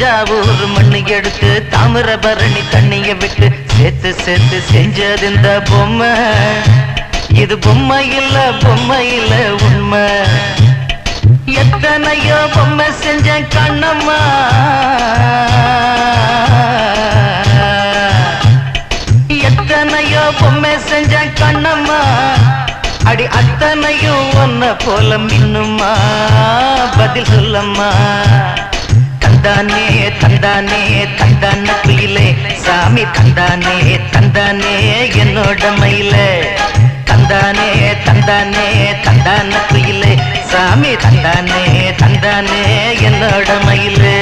தஞ்சாவூர் மண்ணு எடுத்து தாமிரபரணி தண்ணிய விட்டு சேர்த்து சேர்த்து செஞ்சது இந்த பொம்மை. இது பொம்மை இல்ல உண்மை. எத்தனையோ பொம்மை செஞ்ச கண்ணம்மா, எத்தனையோ பொம்மை செஞ்ச கண்ணம்மா. அடி அத்தனையும் ஒன்ன போல மின்னுமா, பதில் சொல்லம்மா. தந்தானே தந்தானே தந்தான குயிலே, சாமி தந்தானே தந்தானே என்னோட மயிலே. தந்தானே தந்தானே தந்தான குயிலே, சாமி தந்தானே தந்தானே என்னோட மயிலே.